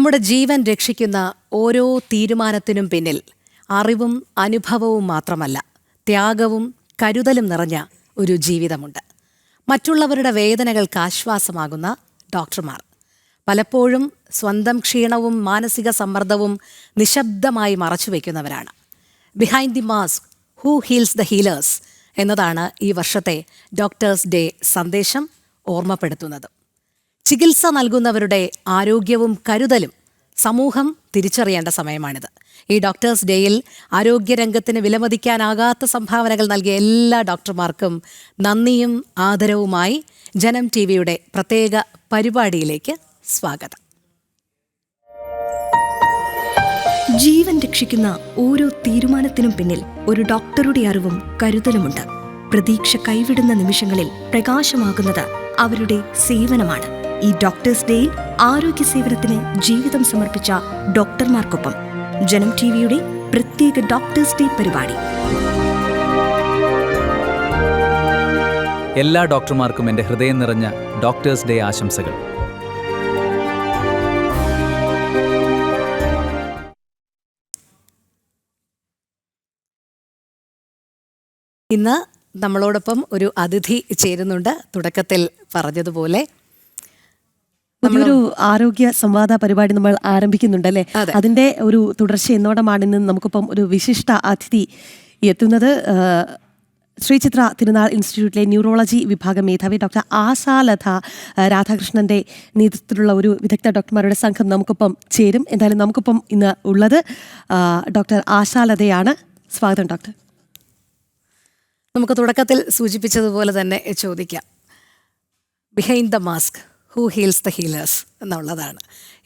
നമ്മുടെ ജീവൻ രക്ഷിക്കുന്ന ഓരോ തീരുമാനത്തിനും പിന്നിൽ അറിവും അനുഭവവും മാത്രമല്ല, ത്യാഗവും കരുതലും നിറഞ്ഞ ഒരു ജീവിതമുണ്ട്. മറ്റുള്ളവരുടെ വേദനകൾക്ക് ആശ്വാസമാകുന്ന ഡോക്ടർമാർ പലപ്പോഴും സ്വന്തം ക്ഷീണവും മാനസിക സമ്മർദ്ദവും നിശബ്ദമായി മറച്ചുവെക്കുന്നവരാണ്. Behind the mask, who heals the healers എന്നതാണ് ഈ വർഷത്തെ ഡോക്ടേഴ്സ് ഡേ സന്ദേശം ഓർമ്മപ്പെടുത്തുന്നത്. ചികിത്സ നൽകുന്നവരുടെ ആരോഗ്യവും കരുതലും സമൂഹം തിരിച്ചറിയേണ്ട സമയമാണിത്. ഈ ഡോക്ടേഴ്സ് ഡേയിൽ ആരോഗ്യരംഗത്തിന് വിലമതിക്കാനാകാത്ത സംഭാവനകൾ നൽകിയ എല്ലാ ഡോക്ടർമാർക്കും നന്ദിയും ആദരവുമായി ജനം ടിവിയുടെ പ്രത്യേക പരിപാടിയിലേക്ക് സ്വാഗതം. ജീവൻ രക്ഷിക്കുന്ന ഓരോ തീരുമാനത്തിനും പിന്നിൽ ഒരു ഡോക്ടറുടെ അറിവും കരുതലുമുണ്ട്. പ്രതീക്ഷ കൈവിടുന്ന നിമിഷങ്ങളിൽ പ്രകാശമാകുന്നത് അവരുടെ സേവനമാണ്. ഈ ഡോക്ടേഴ്സ് ഡേയിൽ ആരോഗ്യ സേവനത്തിന് ജീവിതം സമർപ്പിച്ച ഡോക്ടർമാർക്കൊപ്പം ജനം ടിവിയുടെ പ്രത്യേക ഡോക്ടേഴ്സ് ഡേ പരിപാടി. എല്ലാ ഡോക്ടർമാർക്കും എൻ്റെ ഹൃദയം നിറഞ്ഞ ഡോക്ടേഴ്സ് ഡേ ആശംസകൾ. ഇന്ന് നമ്മളോടൊപ്പം ഒരു അതിഥി ചേരുന്നുണ്ട്. തുടക്കത്തിൽ പറഞ്ഞതുപോലെ പുതിയൊരു ആരോഗ്യ സംവാദ പരിപാടി നമ്മൾ ആരംഭിക്കുന്നുണ്ടല്ലേ? അതിന്റെ ഒരു തുടർച്ച എന്നോടമാണ് ഇന്ന് നമുക്കിപ്പം ഒരു വിശിഷ്ട അതിഥി എത്തുന്നത്. ശ്രീ ചിത്ര തിരുനാൾ ഇൻസ്റ്റിറ്റ്യൂട്ടിലെ ന്യൂറോളജി വിഭാഗം മേധാവി ഡോക്ടർ ആശാലത രാധാകൃഷ്ണന്റെ നേതൃത്വത്തിലുള്ള ഒരു വിദഗ്ധ ഡോക്ടർമാരുടെ സംഘം നമുക്കൊപ്പം ചേരും. എന്തായാലും നമുക്കൊപ്പം ഇന്ന് ഉള്ളത് ഡോക്ടർ ആശാലതയാണ്. സ്വാഗതം ഡോക്ടർ. നമുക്ക് തുടക്കത്തിൽ സൂചിപ്പിച്ചതുപോലെ തന്നെ ചോദിക്കാം, behind the mask, who heals the healers എന്നുള്ളതാണ്.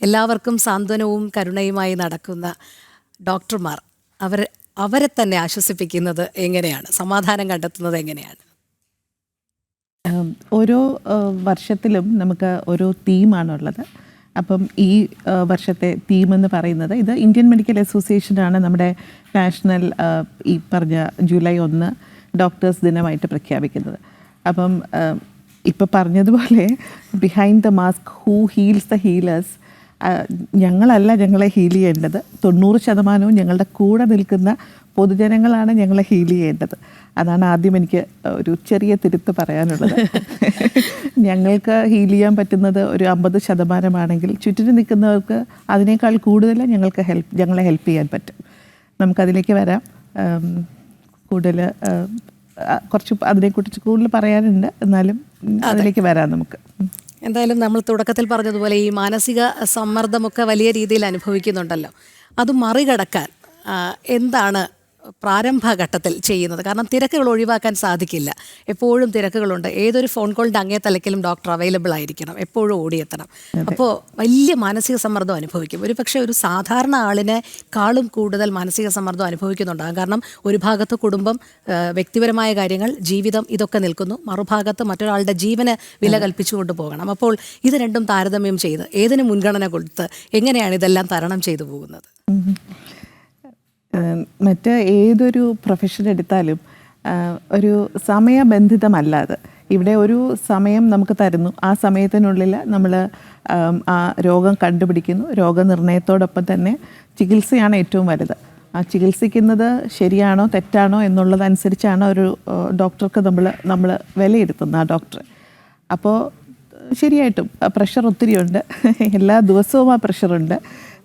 എല്ലാവർക്കും സാന്ത്വനവും കരുണയുമായി നടക്കുന്ന ഡോക്ടർമാർ അവരെ തന്നെ ആശ്വസിപ്പിക്കുന്നത് എങ്ങനെയാണ്? സമാധാനം കണ്ടെത്തുന്നത് എങ്ങനെയാണ്? ഓരോ വർഷത്തിലും നമുക്ക് ഓരോ തീമാണുള്ളത്. അപ്പം ഈ വർഷത്തെ തീം എന്ന് പറയുന്നത്, ഇത് ഇന്ത്യൻ മെഡിക്കൽ അസോസിയേഷനാണ് നമ്മുടെ നാഷണൽ ഈ പറഞ്ഞ ജൂലൈ 1 ഡോക്ടേഴ്സ് ദിനമായിട്ട് പ്രഖ്യാപിക്കുന്നത്. അപ്പം ഇപ്പോൾ പറഞ്ഞതുപോലെ behind the mask, who heals the healers. ഞങ്ങളല്ല ഞങ്ങളെ ഹീൽ ചെയ്യേണ്ടത്. 90% ഞങ്ങളുടെ കൂടെ നിൽക്കുന്ന പൊതുജനങ്ങളാണ് ഞങ്ങളെ ഹീൽ ചെയ്യേണ്ടത്. അതാണ് ആദ്യം എനിക്ക് ഒരു ചെറിയ തിരുത്ത് പറയാനുള്ളത്. ഞങ്ങൾക്ക് ഹീൽ ചെയ്യാൻ പറ്റുന്നത് ഒരു 50% ചുറ്റിനും നിൽക്കുന്നവർക്ക് അതിനേക്കാൾ കൂടുതൽ ഞങ്ങളെ ഹെൽപ്പ് ചെയ്യാൻ പറ്റും. നമുക്കതിലേക്ക് വരാം. കൂടുതൽ കുറച്ച് അതിനെക്കുറിച്ച് കൂടുതൽ പറയാനുണ്ട്, എന്നാലും അതിലേക്ക് വരാം നമുക്ക്. എന്തായാലും നമ്മൾ തുടക്കത്തിൽ പറഞ്ഞതുപോലെ ഈ മാനസിക സമ്മർദ്ദമൊക്കെ വലിയ രീതിയിൽ അനുഭവിക്കുന്നുണ്ടല്ലോ. അത് മറികടക്കാൻ എന്താണ് പ്രാരംഭഘട്ടത്തിൽ ചെയ്യുന്നത്? കാരണം തിരക്കുകൾ ഒഴിവാക്കാൻ സാധിക്കില്ല. എപ്പോഴും തിരക്കുകളുണ്ട്. ഏതൊരു ഫോൺ കോളിൻ്റെ അങ്ങേ തലക്കിലും ഡോക്ടർ അവൈലബിൾ ആയിരിക്കണം, എപ്പോഴും ഓടിയെത്തണം. അപ്പോൾ വലിയ മാനസിക സമ്മർദ്ദം അനുഭവിക്കും. ഒരു പക്ഷേ ഒരു സാധാരണ ആളിനെക്കാളും കൂടുതൽ മാനസിക സമ്മർദ്ദം അനുഭവിക്കുന്നുണ്ടാകും. കാരണം ഒരു ഭാഗത്ത് കുടുംബം, വ്യക്തിപരമായ കാര്യങ്ങൾ, ജീവിതം ഇതൊക്കെ നിൽക്കുന്നു, മറുഭാഗത്ത് മറ്റൊരാളുടെ ജീവന് വില കൽപ്പിച്ചുകൊണ്ട് പോകണം. അപ്പോൾ ഇത് രണ്ടും താരതമ്യം ചെയ്ത് ഏതിന് മുൻഗണന കൊടുത്ത് എങ്ങനെയാണ് ഇതെല്ലാം തരണം ചെയ്തു പോകുന്നത്? മറ്റ് ഏതൊരു പ്രൊഫഷൻ എടുത്താലും ഒരു സമയബന്ധിതമല്ലാതെ ഇവിടെ ഒരു സമയം നമുക്ക് തരുന്നു. ആ സമയത്തിനുള്ളിൽ നമ്മൾ ആ രോഗം കണ്ടുപിടിക്കുന്നു. രോഗനിർണയത്തോടൊപ്പം തന്നെ ചികിത്സയാണ് ഏറ്റവും വലുത്. ആ ചികിത്സിക്കുന്നത് ശരിയാണോ തെറ്റാണോ എന്നുള്ളതനുസരിച്ചാണ് ഒരു ഡോക്ടർക്ക് നമ്മൾ വിലയിരുത്തുന്നത്, ആ ഡോക്ടറെ. അപ്പോൾ ശരിയായിട്ടും പ്രഷർ ഒത്തിരിയുണ്ട്. എല്ലാ ദിവസവും ആ പ്രഷറുണ്ട്.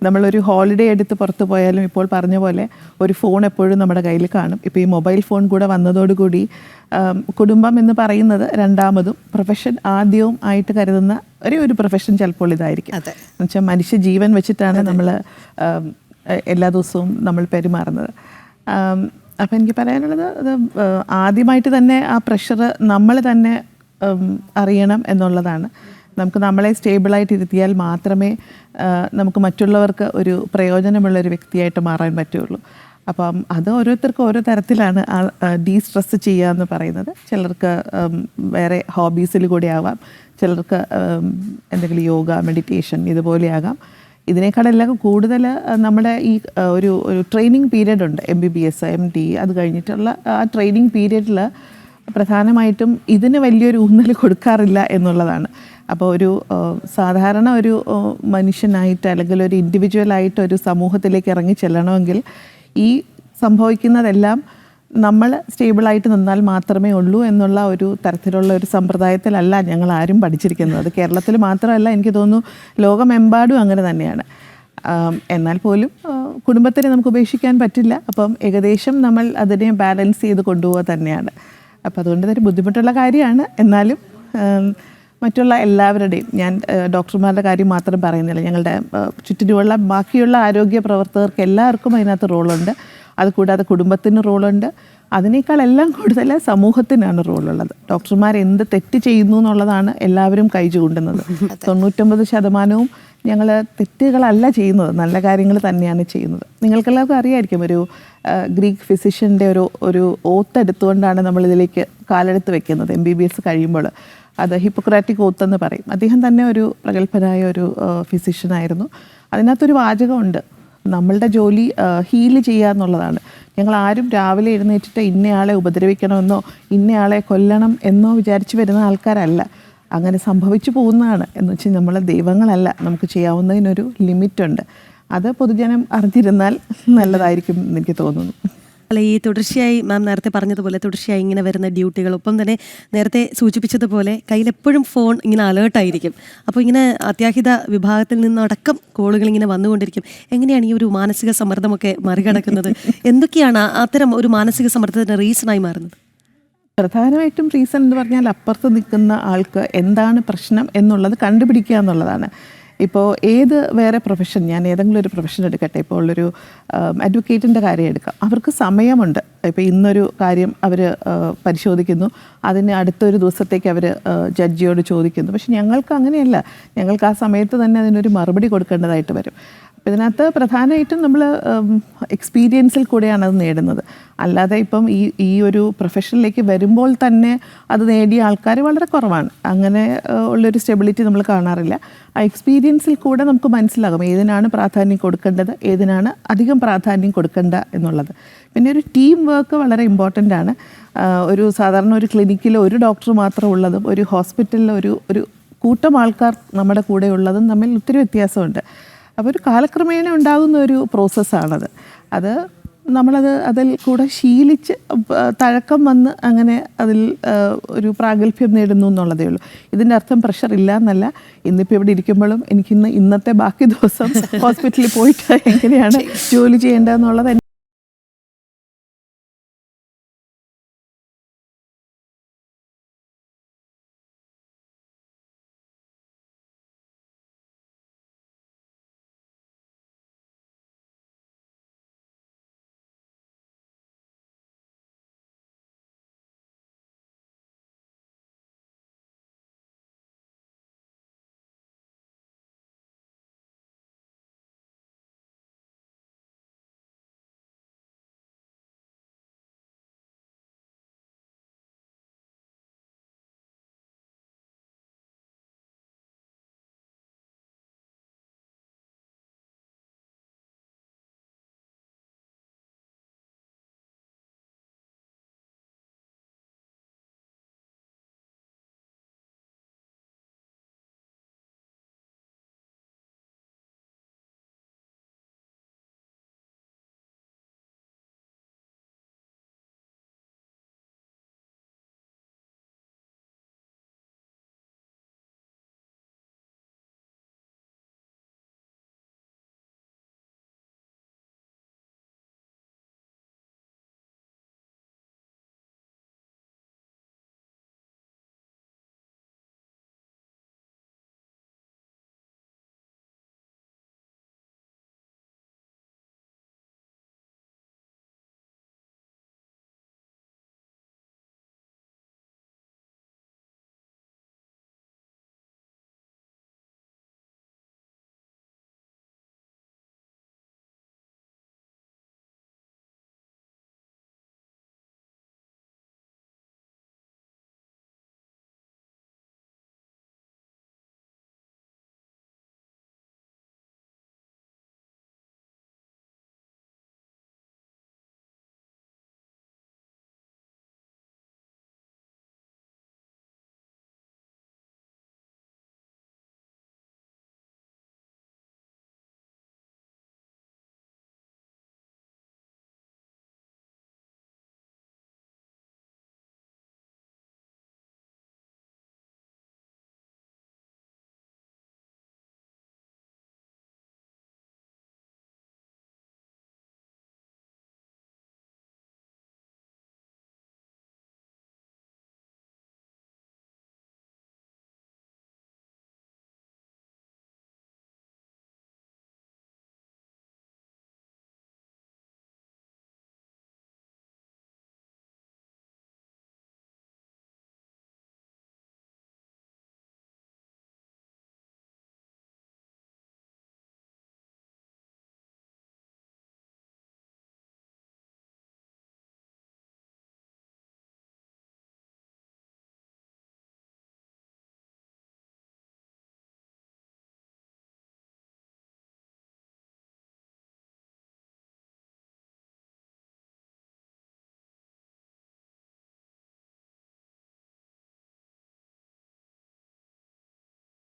നമ്മളൊരു ഹോളിഡേ എടുത്ത് പുറത്ത് പോയാലും ഇപ്പോൾ പറഞ്ഞ പോലെ ഒരു ഫോൺ എപ്പോഴും നമ്മുടെ കയ്യിൽ കാണും. ഇപ്പോൾ ഈ മൊബൈൽ ഫോൺ കൂടെ വന്നതോടുകൂടി കുടുംബം എന്ന് പറയുന്നത് രണ്ടാമതും പ്രൊഫഷൻ ആദ്യവും ആയിട്ട് കരുതുന്ന ഒരു പ്രൊഫഷൻ ചിലപ്പോൾ ഇതായിരിക്കും. എന്നുവെച്ചാൽ മനുഷ്യ ജീവൻ വെച്ചിട്ടാണ് നമ്മൾ എല്ലാ ദിവസവും നമ്മൾ പെരുമാറുന്നത്. അപ്പം എനിക്ക് പറയാനുള്ളത്, അത് ആദ്യമായിട്ട് തന്നെ ആ പ്രഷർ നമ്മൾ തന്നെ അറിയണം എന്നുള്ളതാണ്. നമുക്ക് നമ്മളെ സ്റ്റേബിളായിട്ട് ഇരുത്തിയാൽ മാത്രമേ നമുക്ക് മറ്റുള്ളവർക്ക് ഒരു പ്രയോജനമുള്ളൊരു വ്യക്തിയായിട്ട് മാറാൻ പറ്റുള്ളൂ. അപ്പം അത് ഓരോരുത്തർക്കും ഓരോ തരത്തിലാണ് ഡീസ്ട്രെസ് ചെയ്യുക എന്ന് പറയുന്നത്. ചിലർക്ക് വേറെ ഹോബീസിൽ കൂടി ആവാം, ചിലർക്ക് എന്തെങ്കിലും യോഗ, മെഡിറ്റേഷൻ ഇതുപോലെയാകാം. ഇതിനേക്കാളെല്ലാം കൂടുതൽ നമ്മുടെ ഈ ഒരു ട്രെയിനിങ് പീരീഡ് ഉണ്ട്, MBBS, MD, അത് കഴിഞ്ഞിട്ടുള്ള ആ ട്രെയിനിങ് പീരീഡിൽ പ്രധാനമായിട്ടും ഇതിന് വലിയൊരു ഊന്നൽ കൊടുക്കാറില്ല എന്നുള്ളതാണ്. അപ്പോൾ ഒരു സാധാരണ ഒരു മനുഷ്യനായിട്ട് അല്ലെങ്കിൽ ഒരു ഇൻഡിവിജ്വലായിട്ട് ഒരു സമൂഹത്തിലേക്ക് ഇറങ്ങി ചെല്ലണമെങ്കിൽ ഈ സംഭവിക്കുന്നതെല്ലാം നമ്മൾ സ്റ്റേബിളായിട്ട് നിന്നാൽ മാത്രമേ ഉള്ളൂ എന്നുള്ള ഒരു തരത്തിലുള്ള ഒരു സമ്പ്രദായത്തിലല്ല ഞങ്ങൾ ആരും പഠിച്ചിരിക്കുന്നത്. കേരളത്തിൽ മാത്രമല്ല, എനിക്ക് തോന്നുന്നു ലോകമെമ്പാടും അങ്ങനെ തന്നെയാണ്. എന്നാൽ പോലും കുടുംബത്തിനെ നമുക്ക് ഉപേക്ഷിക്കാൻ പറ്റില്ല. അപ്പം ഏകദേശം നമ്മൾ അതിനെ ബാലൻസ് ചെയ്ത് കൊണ്ടുപോകുക തന്നെയാണ്. അപ്പോൾ അതുകൊണ്ട് തന്നെ ബുദ്ധിമുട്ടുള്ള കാര്യമാണ്. എന്നാലും മറ്റുള്ള എല്ലാവരുടെയും, ഞാൻ ഡോക്ടർമാരുടെ കാര്യം മാത്രം പറയുന്നില്ല, ഞങ്ങളുടെ ചുറ്റിനുമുള്ള ബാക്കിയുള്ള ആരോഗ്യ പ്രവർത്തകർക്ക് എല്ലാവർക്കും അതിനകത്ത് റോളുണ്ട്. അതുകൂടാതെ കുടുംബത്തിന് റോളുണ്ട്. അതിനേക്കാളെല്ലാം കൂടുതൽ സമൂഹത്തിനാണ് റോളുള്ളത്. ഡോക്ടർമാർ എന്ത് തെറ്റ് ചെയ്യുന്നു എന്നുള്ളതാണ് എല്ലാവരും കൈ ചൂണ്ടുന്നത്. 99% ഞങ്ങൾ തെറ്റുകളല്ല ചെയ്യുന്നത്, നല്ല കാര്യങ്ങൾ തന്നെയാണ് ചെയ്യുന്നത്. നിങ്ങൾക്കെല്ലാവർക്കും അറിയായിരിക്കും, ഒരു ഗ്രീക്ക് ഫിസിഷ്യൻ്റെ ഒരു ഓത്ത് എടുത്തുകൊണ്ടാണ് നമ്മളിതിലേക്ക് കാലെടുത്ത് വെക്കുന്നത്. MBBS കഴിയുമ്പോൾ അത് ഹിപ്പോക്രാറ്റിക് ഓത്ത് എന്ന് പറയും. അദ്ദേഹം തന്നെ ഒരു പ്രഗത്ഭനായ ഒരു ഫിസിഷ്യനായിരുന്നു. അതിനകത്തൊരു വാചകമുണ്ട്, നമ്മളുടെ ജോലി ഹീല് ചെയ്യുക എന്നുള്ളതാണ്. ഞങ്ങൾ ആരും രാവിലെ എഴുന്നേറ്റിട്ട് ഇന്നയാളെ ഉപദ്രവിക്കണമെന്നോ ഇന്നയാളെ കൊല്ലണം എന്നോ വിചാരിച്ച് വരുന്ന ആൾക്കാരല്ല. അങ്ങനെ സംഭവിച്ചു പോകുന്നതാണ്. എന്ന് വെച്ചാൽ നമ്മൾ ദൈവങ്ങളല്ല, നമുക്ക് ചെയ്യാവുന്നതിനൊരു ലിമിറ്റുണ്ട്. അത് പൊതുജനം അറിഞ്ഞിരുന്നാൽ നല്ലതായിരിക്കും എന്ന് എനിക്ക് തോന്നുന്നു. അല്ല, ഈ തുടർച്ചയായി മാം നേരത്തെ പറഞ്ഞതുപോലെ തുടർച്ചയായി ഇങ്ങനെ വരുന്ന ഡ്യൂട്ടികൾ, ഒപ്പം തന്നെ നേരത്തെ സൂചിപ്പിച്ചതുപോലെ കയ്യിലെപ്പോഴും ഫോൺ ഇങ്ങനെ അലേർട്ടായിരിക്കും. അപ്പോൾ ഇങ്ങനെ അത്യാഹിത വിഭാഗത്തിൽ നിന്നടക്കം കോളുകൾ ഇങ്ങനെ വന്നുകൊണ്ടിരിക്കും. എങ്ങനെയാണ് ഈ ഒരു മാനസിക സമ്മർദ്ദമൊക്കെ മറികടക്കുന്നത്? എന്തൊക്കെയാണ് അത്തരം ഒരു മാനസിക സമ്മർദ്ദത്തിന് റീസണായി മാറുന്നത്? പ്രധാനമായിട്ടും റീസൺ എന്ന് പറഞ്ഞാൽ അപ്പുറത്ത് നിൽക്കുന്ന ആൾക്ക് എന്താണ് പ്രശ്നം എന്നുള്ളത് കണ്ടുപിടിക്കുക എന്നുള്ളതാണ്. ഇപ്പോൾ ഏത് വേറെ പ്രൊഫഷൻ, ഞാൻ ഏതെങ്കിലും ഒരു പ്രൊഫഷൻ എടുക്കട്ടെ, ഇപ്പോൾ ഉള്ളൊരു അഡ്വക്കേറ്റിൻ്റെ കാര്യം എടുക്കാം. അവർക്ക് സമയമുണ്ട്. ഇപ്പോൾ ഇന്നൊരു കാര്യം അവർ പരിശോധിക്കുന്നു, അതിന് അടുത്തൊരു ദിവസത്തേക്ക് അവർ ജഡ്ജിയോട് ചോദിക്കുന്നു. പക്ഷെ ഞങ്ങൾക്ക് അങ്ങനെയല്ല, ഞങ്ങൾക്ക് ആ സമയത്ത് തന്നെ അതിനൊരു മറുപടി കൊടുക്കേണ്ടതായിട്ട് വരും. അപ്പോൾ ഇതിനകത്ത് പ്രധാനമായിട്ടും നമ്മൾ എക്സ്പീരിയൻസിൽ കൂടെയാണ് അത് നേടുന്നത്. അല്ലാതെ ഇപ്പം ഈ ഒരു പ്രൊഫഷനിലേക്ക് വരുമ്പോൾ തന്നെ അത് നേടിയ ആൾക്കാർ വളരെ കുറവാണ്. അങ്ങനെ ഉള്ളൊരു സ്റ്റെബിലിറ്റി നമ്മൾ കാണാറില്ല. ആ എക്സ്പീരിയൻസിൽ കൂടെ നമുക്ക് മനസ്സിലാകും ഏതിനാണ് പ്രാധാന്യം കൊടുക്കേണ്ടത്, ഏതിനാണ് അധികം പ്രാധാന്യം കൊടുക്കേണ്ട എന്നുള്ളത്. പിന്നെ ഒരു ടീം വർക്ക് വളരെ ഇമ്പോർട്ടൻ്റ് ആണ്. ഒരു സാധാരണ ഒരു ക്ലിനിക്കിൽ ഒരു ഡോക്ടർ മാത്രം ഉള്ളതും ഒരു ഹോസ്പിറ്റലിൽ ഒരു കൂട്ടം ആൾക്കാർ നമ്മുടെ കൂടെ ഉള്ളതും തമ്മിൽ ഒത്തിരി വ്യത്യാസമുണ്ട്. അപ്പോൾ ഒരു കാലക്രമേണ ഉണ്ടാകുന്ന ഒരു പ്രോസസ്സാണത്. അതിൽ കൂടെ ശീലിച്ച് തഴക്കം വന്ന് അങ്ങനെ അതിൽ ഒരു പ്രാഗൽഭ്യം നേടുന്നു എന്നുള്ളതേ ഉള്ളൂ. ഇതിൻ്റെ അർത്ഥം പ്രഷർ ഇല്ല എന്നല്ല. ഇന്നിപ്പോൾ ഇവിടെ ഇരിക്കുമ്പോഴും എനിക്കിന്ന് ഇന്നത്തെ ബാക്കി ദിവസം ഹോസ്പിറ്റലിൽ പോയിട്ട് എങ്ങനെയാണ് ജോലി ചെയ്യേണ്ടതെന്നുള്ളത്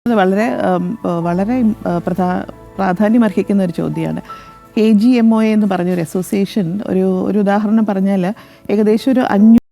അത് വളരെ വളരെ പ്രാധാന്യമർഹിക്കുന്ന ഒരു ചോദ്യമാണ്. KGMOA എന്ന് പറഞ്ഞൊരു അസോസിയേഷൻ ഒരു ഉദാഹരണം പറഞ്ഞാൽ ഏകദേശം ഒരു 500പക്ഷേ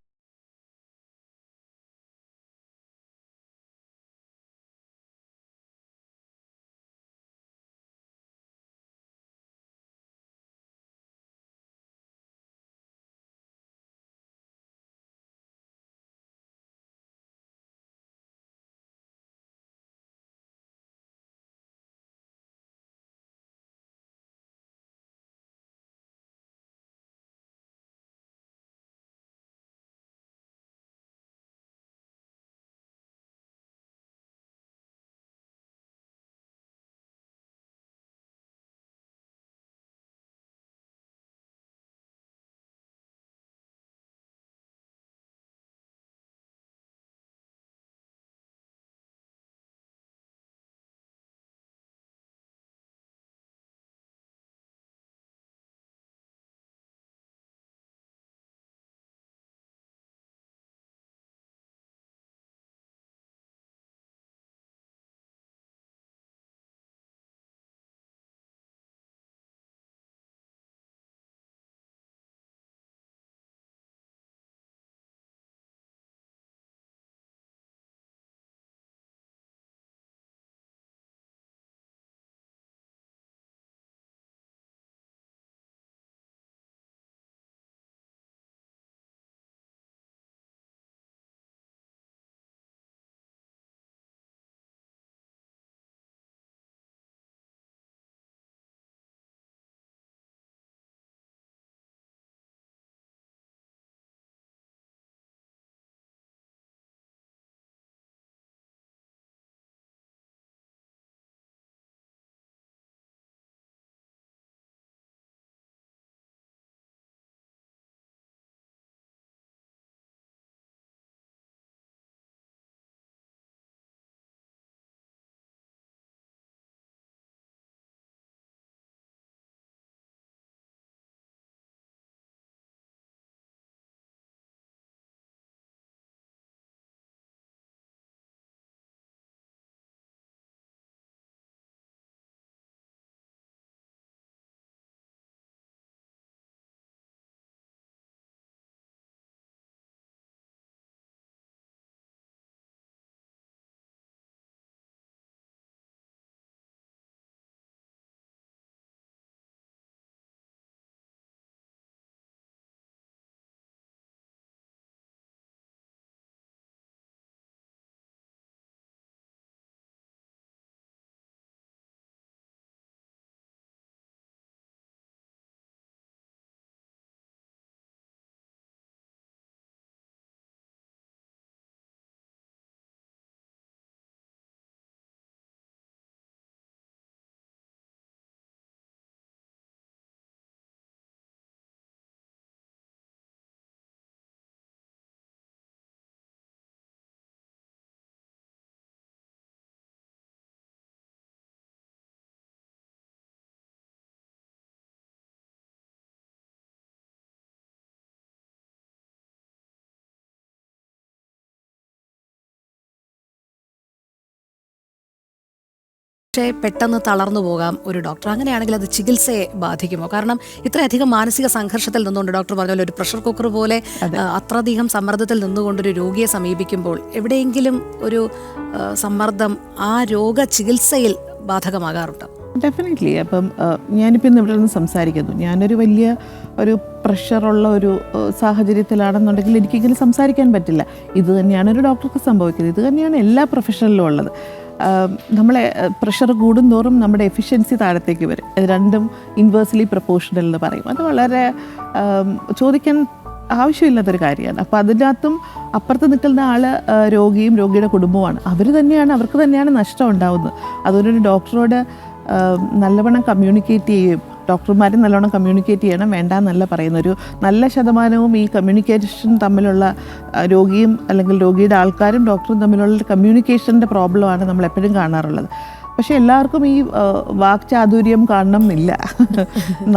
പെട്ടെന്ന് തളർന്നു പോകാം ഒരു ഡോക്ടർ. അങ്ങനെയാണെങ്കിൽ അത് ചികിത്സയെ ബാധിക്കുമോ? കാരണം ഇത്രയധികം മാനസിക സംഘർഷത്തിൽ നിന്നുകൊണ്ട് ഡോക്ടർ പറഞ്ഞ പോലെ ഒരു പ്രഷർ കുക്കർ പോലെ അത്രയധികം സമ്മർദ്ദത്തിൽ നിന്നുകൊണ്ടൊരു രോഗിയെ സമീപിക്കുമ്പോൾ എവിടെയെങ്കിലും ഒരു സമ്മർദ്ദം ആ രോഗ ചികിത്സയിൽ ബാധകമാകാറുണ്ട്. ഡെഫിനറ്റ്ലി. അപ്പം ഞാനിപ്പോൾ ഇന്ന് ഇവിടെ നിന്ന് സംസാരിക്കുന്നു, ഞാനൊരു വലിയ പ്രഷറുള്ള ഒരു സാഹചര്യത്തിലാണെന്നുണ്ടെങ്കിൽ എനിക്കിങ്ങനെ സംസാരിക്കാൻ പറ്റില്ല. ഇത് തന്നെയാണ് ഒരു ഡോക്ടർക്ക് സംഭവിക്കുന്നത്, ഇത് തന്നെയാണ് എല്ലാ പ്രൊഫഷനിലും ഉള്ളത്. നമ്മളെ പ്രഷർ കൂടുന്തോറും നമ്മുടെ എഫിഷ്യൻസി താഴത്തേക്ക് വരും. ഇത് രണ്ടും ഇൻവേഴ്സ്ലി പ്രൊപ്പോർഷണൽ എന്ന് പറയും. അത് വളരെ ചോദിക്കാൻ ആവശ്യമില്ലാത്തൊരു കാര്യമാണ്. അപ്പോൾ അതിനകത്തും അപ്പുറത്ത് നിൽക്കുന്ന ആൾ രോഗിയും രോഗിയുടെ കുടുംബവുമാണ്. അവർക്ക് തന്നെയാണ് നഷ്ടം ഉണ്ടാവുന്നത്. അതുകൊണ്ടൊരു ഡോക്ടറോട് നല്ലവണ്ണം കമ്മ്യൂണിക്കേറ്റ് ചെയ്യുകയും ഡോക്ടർമാരും നല്ലോണം കമ്മ്യൂണിക്കേറ്റ് ചെയ്യണം, വേണ്ടാന്നല്ല പറയുന്നത്. ഒരു നല്ല ശതമാനവും ഈ കമ്മ്യൂണിക്കേഷൻ തമ്മിലുള്ള രോഗിയും അല്ലെങ്കിൽ രോഗിയുടെ ആൾക്കാരും ഡോക്ടറും തമ്മിലുള്ള കമ്മ്യൂണിക്കേഷൻ്റെ പ്രോബ്ലമാണ് നമ്മൾ എപ്പോഴും കാണാറുള്ളത്. പക്ഷേ എല്ലാവർക്കും ഈ വാക്ചാതുര്യം കാണണം എന്നില്ല.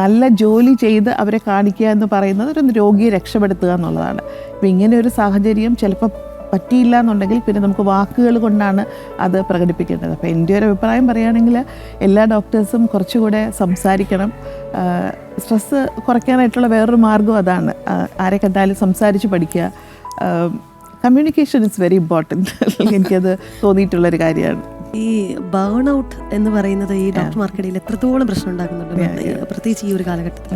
നല്ല ജോലി ചെയ്ത് അവരെ കാണിക്കുക എന്ന് പറയുന്നത് ഒരു രോഗിയെ രക്ഷപ്പെടുത്തുക എന്നുള്ളതാണ്. അപ്പോൾ ഇങ്ങനെ ഒരു സാഹചര്യം ചിലപ്പോൾ പറ്റിയില്ല എന്നുണ്ടെങ്കിൽ പിന്നെ നമുക്ക് വാക്കുകൾ കൊണ്ടാണ് അത് പ്രകടിപ്പിക്കേണ്ടത്. അപ്പോൾ എൻ്റെ ഒരു അഭിപ്രായം പറയുകയാണെങ്കിൽ എല്ലാ ഡോക്ടേഴ്സും കുറച്ചുകൂടെ സംസാരിക്കണം. സ്ട്രെസ്സ് കുറയ്ക്കാനായിട്ടുള്ള വേറൊരു മാർഗ്ഗം അതാണ്. ആരെ കണ്ടാലും സംസാരിച്ച് പഠിക്കുക. Communication is very important. എനിക്കത് തോന്നിയിട്ടുള്ളൊരു കാര്യമാണ്. ഈ ബേൺ ഔട്ട് എന്ന് പറയുന്നത് ഈ ഡോക്ടർമാർക്കിടയിൽ എത്രത്തോളം പ്രശ്നം ഉണ്ടാക്കുന്നുണ്ട്, പ്രത്യേകിച്ച് ഈ ഒരു കാലഘട്ടത്തിൽ?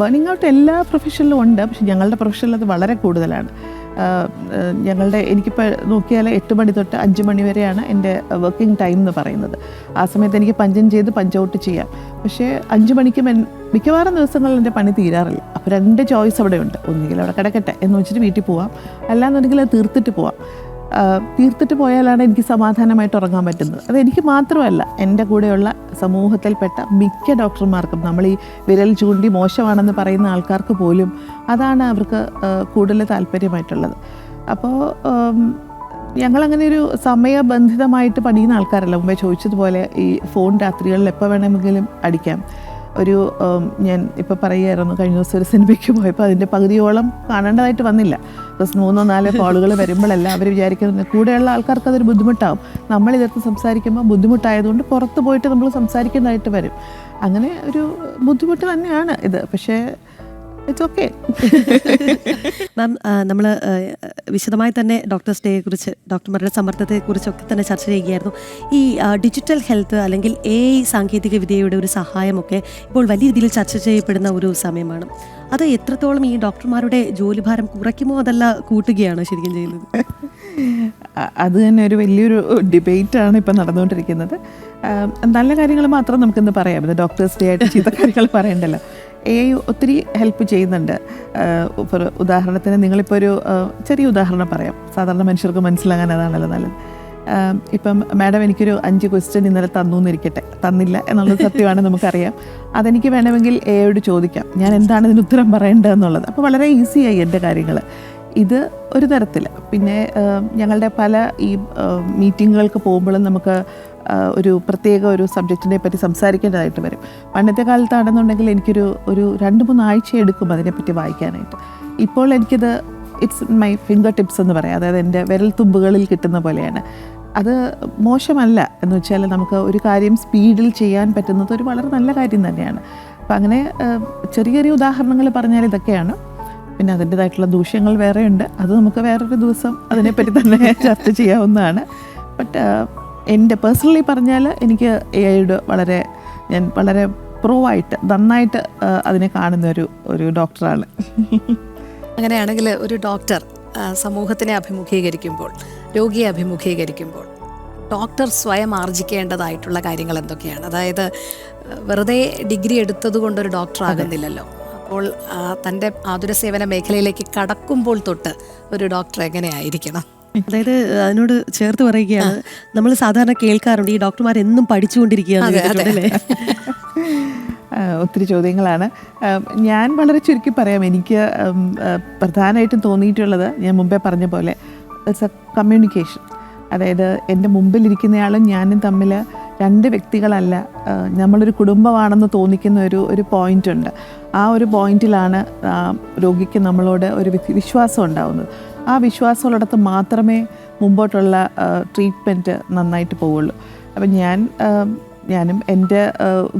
ബേണിംഗ് ഔട്ട് എല്ലാ പ്രൊഫഷനിലും ഉണ്ട്, പക്ഷെ ഞങ്ങളുടെ പ്രൊഫഷനിൽ അത് വളരെ കൂടുതലാണ്. എനിക്കിപ്പോൾ നോക്കിയാൽ 8 മണി തൊട്ട് 5 മണി വരെയാണ് എൻ്റെ വർക്കിംഗ് ടൈം എന്ന് പറയുന്നത്. ആ സമയത്ത് എനിക്ക് പഞ്ച് ചെയ്ത് പഞ്ച് ഔട്ട് ചെയ്യാം. പക്ഷേ 5 മണിക്ക് മിക്കവാറും ദിവസങ്ങളിൽ എൻ്റെ പണി തീരാറില്ല. അപ്പോൾ 2 ചോയ്സ് അവിടെ ഉണ്ട്. ഒന്നുകിൽ അവിടെ കിടക്കട്ടെ എന്ന് വെച്ചിട്ട് വീട്ടിൽ പോവാം, അല്ലാന്നുണ്ടെങ്കിൽ അത് തീർത്തിട്ട് പോവാം. തീർത്തിട്ട് പോയാലാണ് എനിക്ക് സമാധാനമായിട്ട് ഉറങ്ങാൻ പറ്റുന്നത്. അത് എനിക്ക് മാത്രമല്ല, എൻ്റെ കൂടെയുള്ള സമൂഹത്തിൽപ്പെട്ട മിക്ക ഡോക്ടർമാർക്കും, നമ്മൾ ഈ വിരൽ ചൂണ്ടി മോശമാണെന്ന് പറയുന്ന ആൾക്കാർക്ക് പോലും അതാണ് അവർക്ക് കൂടുതൽ താല്പര്യമായിട്ടുള്ളത്. അപ്പോൾ ഞങ്ങളങ്ങനെ ഒരു സമയബന്ധിതമായിട്ട് പണിയുന്ന ആൾക്കാരല്ല. മുമ്പേ ചോദിച്ചതുപോലെ ഈ ഫോൺ രാത്രികളിൽ എപ്പോൾ വേണമെങ്കിലും അടിക്കാം. ഞാൻ ഇപ്പോൾ പറയുമായിരുന്നു, കഴിഞ്ഞ ദിവസം ഒരു സിനിമയ്ക്ക് പോയപ്പോൾ അതിൻ്റെ പകുതിയോളം കാണേണ്ടതായിട്ട് വന്നില്ല. ബസ് 3-4 കോളുകൾ വരുമ്പോഴല്ല അവർ വിചാരിക്കുന്നത് കൂടെയുള്ള ആൾക്കാർക്ക് അതൊരു ബുദ്ധിമുട്ടാവും. നമ്മളിതൊക്കെ സംസാരിക്കുമ്പോൾ ബുദ്ധിമുട്ടായതുകൊണ്ട് പുറത്ത് പോയിട്ട് നമ്മൾ സംസാരിക്കുന്നതായിട്ട് വരും. അങ്ങനെ ഒരു ബുദ്ധിമുട്ട് തന്നെയാണ് ഇത്. പക്ഷേ ഇറ്റ്സ് ഓക്കെ. മാം, നമ്മൾ വിശദമായി തന്നെ ഡോക്ടേഴ്സ് ഡേയെ കുറിച്ച്, ഡോക്ടർമാരുടെ സമ്മർദ്ദത്തെക്കുറിച്ചൊക്കെ തന്നെ ചർച്ച ചെയ്യുകയായിരുന്നു. ഈ ഡിജിറ്റൽ ഹെൽത്ത് അല്ലെങ്കിൽ AI സാങ്കേതിക വിദ്യയുടെ ഒരു സഹായമൊക്കെ ഇപ്പോൾ വലിയ രീതിയിൽ ചർച്ച ചെയ്യപ്പെടുന്ന ഒരു സമയമാണ്. അത് എത്രത്തോളം ഈ ഡോക്ടർമാരുടെ ജോലിഭാരം കുറയ്ക്കുമോ അതല്ല കൂട്ടുകയാണോ ശരിക്കും ചെയ്യുന്നത്? അത് തന്നെ ഒരു വലിയൊരു ഡിബേറ്റാണ് ഇപ്പം നടന്നുകൊണ്ടിരിക്കുന്നത്. നല്ല കാര്യങ്ങൾ മാത്രം നമുക്കിന്ന് പറയാം. ഇത് ഡോക്ടേഴ്സ് ഡേ ആയിട്ട് ചീത്ത കാര്യങ്ങൾ പറയണ്ടല്ലോ. AI ഒത്തിരി ഹെൽപ്പ് ചെയ്യുന്നുണ്ട്. ഉദാഹരണത്തിന് നിങ്ങളിപ്പോൾ ഒരു ചെറിയ ഉദാഹരണം പറയാം, സാധാരണ മനുഷ്യർക്ക് മനസ്സിലാകാൻ അതാണല്ലോ നല്ലത്. ഇപ്പം മാഡം എനിക്കൊരു 5 ക്വസ്റ്റ്യൻ ഇന്നലെ തന്നു എന്നിരിക്കട്ടെ, തന്നില്ല എന്നുള്ളത് സത്യമാണ്, നമുക്കറിയാം. അതെനിക്ക് വേണമെങ്കിൽ AIയോട് ചോദിക്കാം, ഞാൻ എന്താണ് ഇതിന് ഉത്തരം പറയേണ്ടതെന്നുള്ളത്. അപ്പോൾ വളരെ ഈസിയായി എൻ്റെ കാര്യങ്ങൾ. ഇത് ഒരു തരത്തിൽ. പിന്നെ ഞങ്ങളുടെ പല ഈ മീറ്റിങ്ങുകൾക്ക് പോകുമ്പോഴും നമുക്ക് ഒരു പ്രത്യേക ഒരു സബ്ജക്റ്റിനെ പറ്റി സംസാരിക്കേണ്ടതായിട്ട് വരും. പണ്ടത്തെ കാലത്താണെന്നുണ്ടെങ്കിൽ എനിക്കൊരു 2-3 ആഴ്ച എടുക്കും അതിനെപ്പറ്റി വായിക്കാനായിട്ട്. ഇപ്പോൾ എനിക്കിത് ഇറ്റ്സ് മൈ ഫിംഗർ ടിപ്സ് എന്ന് പറയാം. അതായത് എൻ്റെ വിരൽ തുമ്പുകളിൽ കിട്ടുന്ന പോലെയാണ്. അത് മോശമല്ല എന്ന് വെച്ചാൽ നമുക്ക് ഒരു കാര്യം സ്പീഡിൽ ചെയ്യാൻ പറ്റുന്നത് ഒരു വളരെ നല്ല കാര്യം തന്നെയാണ്. അപ്പം അങ്ങനെ ചെറിയ ചെറിയ ഉദാഹരണങ്ങൾ പറഞ്ഞാൽ ഇതൊക്കെയാണ്. പിന്നെ അതിൻ്റേതായിട്ടുള്ള ദൂഷ്യങ്ങൾ വേറെയുണ്ട്. അത് നമുക്ക് വേറൊരു ദിവസം അതിനെപ്പറ്റി തന്നെ ചർച്ച ചെയ്യാവുന്നതാണ്. ബട്ട് എൻ്റെ പേഴ്സണലി പറഞ്ഞാൽ എനിക്ക് AIയോട് ഞാൻ വളരെ പ്രോ ആയിട്ട് നന്നായിട്ട് അതിനെ കാണുന്ന ഒരു ഡോക്ടറാണ്. അങ്ങനെയാണെങ്കിൽ ഒരു ഡോക്ടർ സമൂഹത്തിനെ അഭിമുഖീകരിക്കുമ്പോൾ, രോഗിയെ അഭിമുഖീകരിക്കുമ്പോൾ ഡോക്ടർ സ്വയം ആർജിക്കേണ്ടതായിട്ടുള്ള കാര്യങ്ങൾ എന്തൊക്കെയാണ്? അതായത് വെറുതെ ഡിഗ്രി എടുത്തത് കൊണ്ടൊരു ഡോക്ടർ ആകുന്നില്ലല്ലോ. അപ്പോൾ തൻ്റെ ആതുര സേവന മേഖലയിലേക്ക് കടക്കുമ്പോൾ തൊട്ട് ഒരു ഡോക്ടർ എങ്ങനെയായിരിക്കണം? അതായത് അതിനോട് ചേർത്ത് പറയുകയാണ്, നമ്മൾ സാധാരണ കേൾക്കാറുണ്ട് ഈ ഡോക്ടർമാർ എന്നും പഠിച്ചുകൊണ്ടിരിക്കുകയാണ്. ഒത്തിരി ചോദ്യങ്ങളാണ്. ഞാൻ വളരെ ചുരുക്കി പറയാം. എനിക്ക് പ്രധാനമായിട്ടും തോന്നിയിട്ടുള്ളത് ഞാൻ മുമ്പേ പറഞ്ഞ പോലെ ഇറ്റ്സ് എ കമ്മ്യൂണിക്കേഷൻ. അതായത് എൻ്റെ മുമ്പിലിരിക്കുന്നയാളും ഞാനും തമ്മിൽ 2 വ്യക്തികളല്ല, നമ്മളൊരു കുടുംബമാണെന്ന് തോന്നിക്കുന്ന ഒരു പോയിൻ്റ് ഉണ്ട്. ആ ഒരു പോയിന്റിലാണ് രോഗിക്ക് നമ്മളോട് ഒരു വിശ്വാസം ഉണ്ടാവുന്നത്. ആ വിശ്വാസമുള്ളിടത്ത് മാത്രമേ മുമ്പോട്ടുള്ള ട്രീറ്റ്മെൻറ്റ് നന്നായിട്ട് പോവുള്ളൂ. അപ്പം ഞാനും എൻ്റെ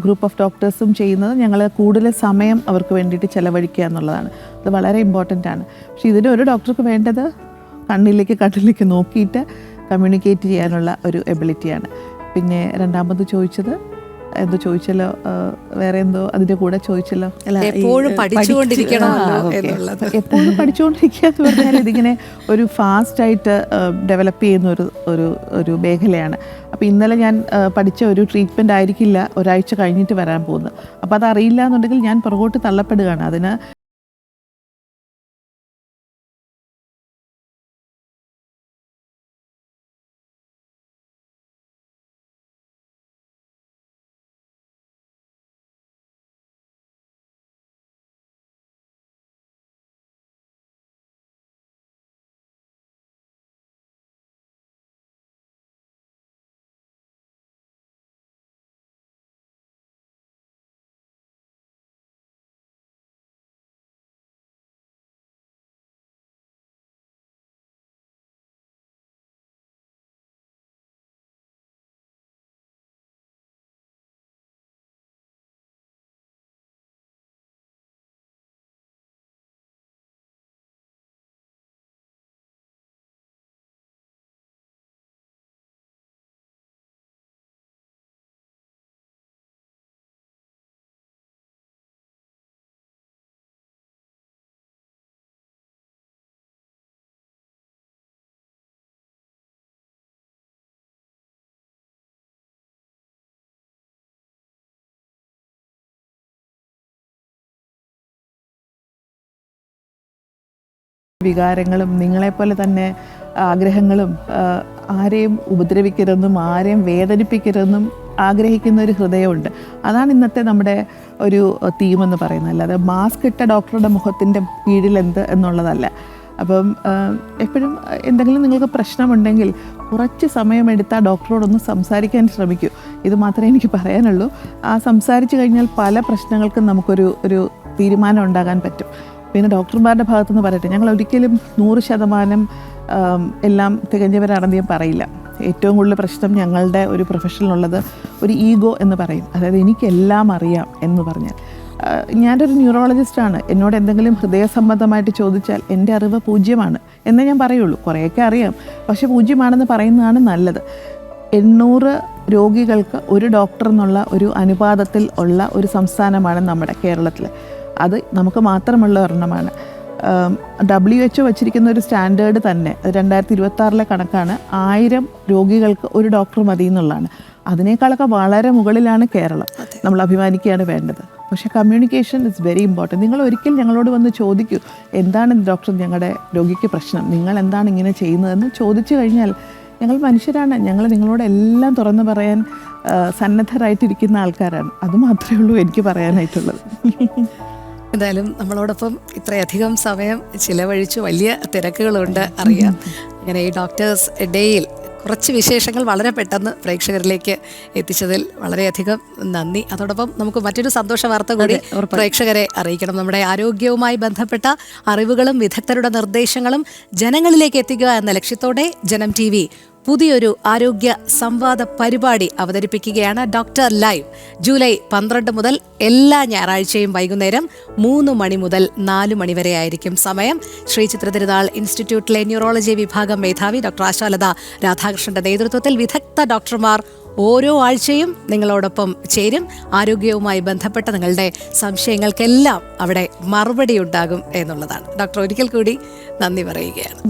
ഗ്രൂപ്പ് ഓഫ് ഡോക്ടേഴ്സും ചെയ്യുന്നത് ഞങ്ങൾ കൂടുതൽ സമയം അവർക്ക് വേണ്ടിയിട്ട് ചിലവഴിക്കുക എന്നുള്ളതാണ്. അത് വളരെ ഇമ്പോർട്ടൻ്റ് ആണ്. പക്ഷേ ഇതിന് ഒരു ഡോക്ടർക്ക് വേണ്ടത് കണ്ണിലേക്ക് നോക്കിയിട്ട് കമ്മ്യൂണിക്കേറ്റ് ചെയ്യാനുള്ള ഒരു എബിലിറ്റിയാണ്. പിന്നെ രണ്ടാമത് ചോദിച്ചത് ചോദിച്ചല്ലോ, വേറെ എന്തോ അതിൻ്റെ കൂടെ ചോദിച്ചല്ലോ, എപ്പോഴും പഠിച്ചുകൊണ്ടിരിക്കണമല്ലോ. എപ്പോഴും പഠിച്ചുകൊണ്ടിരിക്കുക എന്ന് പറഞ്ഞാൽ ഇതിങ്ങനെ ഒരു ഫാസ്റ്റായിട്ട് ഡെവലപ്പ് ചെയ്യുന്ന ഒരു മേഖലയാണ്. അപ്പോൾ ഇന്നലെ ഞാൻ പഠിച്ച ഒരു ട്രീറ്റ്മെൻറ്റ് ആയിരിക്കില്ല ഒരാഴ്ച കഴിഞ്ഞിട്ട് വരാൻ പോകുന്നത്. അപ്പോൾ അതറിയില്ല എന്നുണ്ടെങ്കിൽ ഞാൻ പുറകോട്ട് തള്ളപ്പെടുകയാണ്. അതിന് വികാരങ്ങളും നിങ്ങളെപ്പോലെ തന്നെ ആഗ്രഹങ്ങളും ആരെയും ഉപദ്രവിക്കരുതെന്നും ആരെയും വേദനിപ്പിക്കരുതെന്നും ആഗ്രഹിക്കുന്ന ഒരു ഹൃദയമുണ്ട്. അതാണ് ഇന്നത്തെ നമ്മുടെ ഒരു തീമെന്ന് പറയുന്നത്. അല്ലാതെ മാസ്ക് ഇട്ട ഡോക്ടറുടെ മുഖത്തിൻ്റെ കീഴിൽ എന്ത് എന്നുള്ളതല്ല. അപ്പം എപ്പോഴും എന്തെങ്കിലും നിങ്ങൾക്ക് പ്രശ്നമുണ്ടെങ്കിൽ കുറച്ച് സമയമെടുത്ത് ആ ഡോക്ടറോടൊന്ന് സംസാരിക്കാൻ ശ്രമിക്കൂ. ഇത് മാത്രമേ എനിക്ക് പറയാനുള്ളൂ. ആ സംസാരിച്ച് കഴിഞ്ഞാൽ പല പ്രശ്നങ്ങൾക്കും നമുക്കൊരു തീരുമാനം ഉണ്ടാകാൻ പറ്റും. പിന്നെ ഡോക്ടർമാരുടെ ഭാഗത്തുനിന്ന് പറയട്ടെ, ഞങ്ങൾ ഒരിക്കലും 100% എല്ലാം തികഞ്ഞവരാണെന്ന് ഞാൻ പറയില്ല. ഏറ്റവും കൂടുതൽ പ്രശ്നം ഞങ്ങളുടെ ഒരു പ്രൊഫഷനിലുള്ളത് ഒരു ഈഗോ എന്ന് പറയും. അതായത് എനിക്കെല്ലാം അറിയാം എന്ന് പറഞ്ഞാൽ. ഞാനൊരു ന്യൂറോളജിസ്റ്റാണ്. എന്നോട് എന്തെങ്കിലും ഹൃദയ സംബന്ധമായിട്ട് ചോദിച്ചാൽ എൻ്റെ അറിവ് 0 എന്നേ ഞാൻ പറയുള്ളൂ. കുറേയൊക്കെ അറിയാം, പക്ഷെ 0 പറയുന്നതാണ് നല്ലത്. 800 രോഗികൾക്ക് ഒരു ഡോക്ടർ എന്നുള്ള ഒരു അനുപാതത്തിൽ ഉള്ള ഒരു സംസ്ഥാനമാണ് നമ്മുടെ കേരളത്തിൽ. അത് നമുക്ക് മാത്രമുള്ള ഒരെണ്ണമാണ്. WHO വച്ചിരിക്കുന്ന ഒരു സ്റ്റാൻഡേർഡ് തന്നെ 2026 കണക്കാണ് 1000 രോഗികൾക്ക് ഒരു ഡോക്ടർ മതി എന്നുള്ളതാണ്. അതിനേക്കാളൊക്കെ വളരെ മുകളിലാണ് കേരളം. നമ്മൾ അഭിമാനിക്കുകയാണ് വേണ്ടത്. പക്ഷേ കമ്മ്യൂണിക്കേഷൻ ഇസ് വെരി ഇമ്പോർട്ടൻറ്റ്. നിങ്ങൾ ഒരിക്കൽ ഞങ്ങളോട് വന്ന് ചോദിക്കൂ, എന്താണ് ഡോക്ടർ ഞങ്ങളുടെ രോഗിക്ക് പ്രശ്നം, നിങ്ങൾ എന്താണ് ഇങ്ങനെ ചെയ്യുന്നതെന്ന് ചോദിച്ചു കഴിഞ്ഞാൽ ഞങ്ങൾ മനുഷ്യരാണ്. ഞങ്ങൾ നിങ്ങളോട് എല്ലാം തുറന്നു പറയാൻ സന്നദ്ധരായിട്ടിരിക്കുന്ന ആൾക്കാരാണ്. അത് മാത്രമേ ഉള്ളൂ എനിക്ക് പറയാനായിട്ടുള്ളത്. എന്തായാലും നമ്മളോടൊപ്പം ഇത്രയധികം സമയം ചിലവഴിച്ചു, വലിയ തിരക്കുകളുണ്ട് അറിയാം. അങ്ങനെ ഈ ഡോക്ടേഴ്സ് ഡേയിൽ കുറച്ച് വിശേഷങ്ങൾ വളരെ പെട്ടെന്ന് പ്രേക്ഷകരിലേക്ക് എത്തിച്ചതിൽ വളരെയധികം നന്ദി. അതോടൊപ്പം നമുക്ക് മറ്റൊരു സന്തോഷ വാർത്ത കൂടി പ്രേക്ഷകരെ അറിയിക്കണം. നമ്മുടെ ആരോഗ്യവുമായി ബന്ധപ്പെട്ട അറിവുകളും വിദഗ്ധരുടെ നിർദ്ദേശങ്ങളും ജനങ്ങളിലേക്ക് എത്തിക്കുക എന്ന ലക്ഷ്യത്തോടെ ജനം TV പുതിയൊരു ആരോഗ്യ സംവാദ പരിപാടി അവതരിപ്പിക്കുകയാണ്. ഡോക്ടർ ലൈവ് ജൂലൈ 12 മുതൽ എല്ലാ ഞായറാഴ്ചയും വൈകുന്നേരം 3 മണി മുതൽ 4 മണി വരെ ആയിരിക്കും സമയം. ശ്രീ ചിത്ര തിരുനാൾ ഇൻസ്റ്റിറ്റ്യൂട്ടിലെ ന്യൂറോളജി വിഭാഗം മേധാവി ഡോക്ടർ ആശാലത രാധാകൃഷ്ണന്റെ നേതൃത്വത്തിൽ വിദഗ്ധ ഡോക്ടർമാർ ഓരോ ആഴ്ചയും നിങ്ങളോടൊപ്പം ചേരും. ആരോഗ്യവുമായി ബന്ധപ്പെട്ട നിങ്ങളുടെ സംശയങ്ങൾക്കെല്ലാം അവിടെ മറുപടി ഉണ്ടാകും എന്നുള്ളതാണ്. ഡോക്ടർ ഒരിക്കൽ കൂടി നന്ദി പറയുകയാണ്.